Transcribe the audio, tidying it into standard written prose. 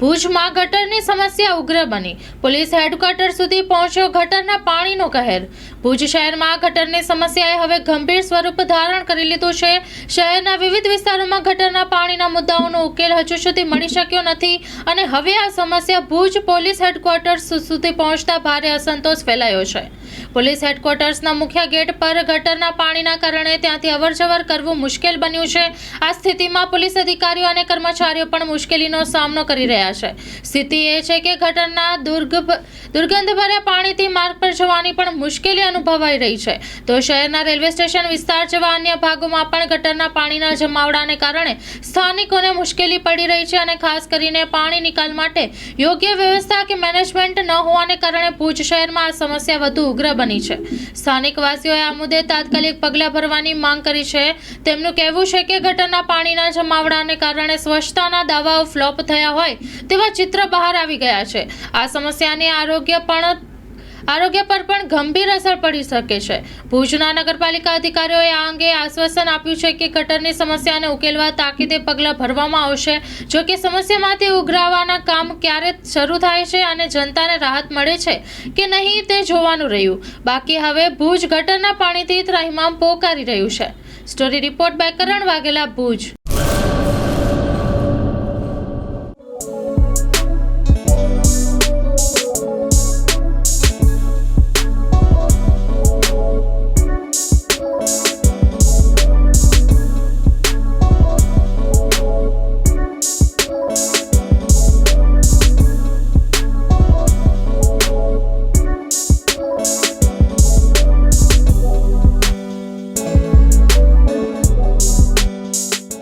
ભુજમાં ગટરની સમસ્યા ઉગ્ર બની, પોલીસ હેડક્વાર્ટર સુધી પહોંચ્યો ગટરના પાણીનો કહેર। ભુજ શહેરમાં ગટરની સમસ્યાએ હવે ગંભીર સ્વરૂપ ધારણ કરી લીધું છે। શહેરના વિવિધ વિસ્તારોમાં ગટરના પાણીના મુદ્દાઓનો ઉકેલ હજુ સુધી મળી શક્યો નથી અને હવે આ સમસ્યા ભુજ પોલીસ હેડક્વાર્ટર સુધી પહોંચતા ભારે અસંતોષ ફેલાયો છે। પોલીસ હેડક્વાર્ટર્સના મુખ્ય ગેટ પર ગટરના પાણીના કારણે ત્યાંથી અવરજવર કરવું મુશ્કેલ બન્યું છે। આ સ્થિતિમાં પોલીસ અધિકારીઓ અને કર્મચારીઓ પણ મુશ્કેલીનો સામનો કરી રહ્યા છે। સ્થિતિ એ છે કે ગટરના દુર્ગંધભર્યા પાણીથી માર્ગ પર જવાની પણ મુશ્કેલી અનુભવાઈ રહી છે, તો શહેરના રેલવે સ્ટેશન વિસ્તાર જેવા અન્ય ભાગોમાં પણ ગટરના પાણીના જમાવડાને કારણે સ્થાનિકોને મુશ્કેલી પડી રહી છે અને ખાસ કરીને પાણી નિકાલ માટે યોગ્ય વ્યવસ્થા કે મેનેજમેન્ટ ન હોવાને કારણે ભુજ શહેરમાં આ સમસ્યા વધુ ઉગ્ર બની છે। સ્થાનિક વાસીઓએ આ મુદ્દે તાત્કાલિક પગલાં ભરવાની માંગ કરી છે। તેમનું કહેવું છે કે ગટરના પાણીના જમાવડાને કારણે સ્વચ્છતાના દાવાઓ ફ્લોપ થયા હોય તેવા ચિત્ર બહાર આવી ગયા છે। આ સમસ્યાની આરોગ્ય પર પણ ગંભીર અસર પડી શકે છે। ભુજના નગરપાલિકા અધિકારીઓએ આ અંગે આશ્વાસન આપ્યું છે કે ગટરની સમસ્યાને ઉકેલવા તાકીદે પગલાં ભરવામાં આવશે। જો કે સમસ્યામાંથી ઉઘરાવાના કામ ક્યારે શરૂ થાય છે અને જનતાને રાહત મળે છે કે નહીં તે જોવાનું રહ્યું બાકી। હવે ભુજ ગટરના પાણીથી ત્રાહિમામ પોકારી રહ્યું છે। Story report by Karan Vaghela, Bhuj.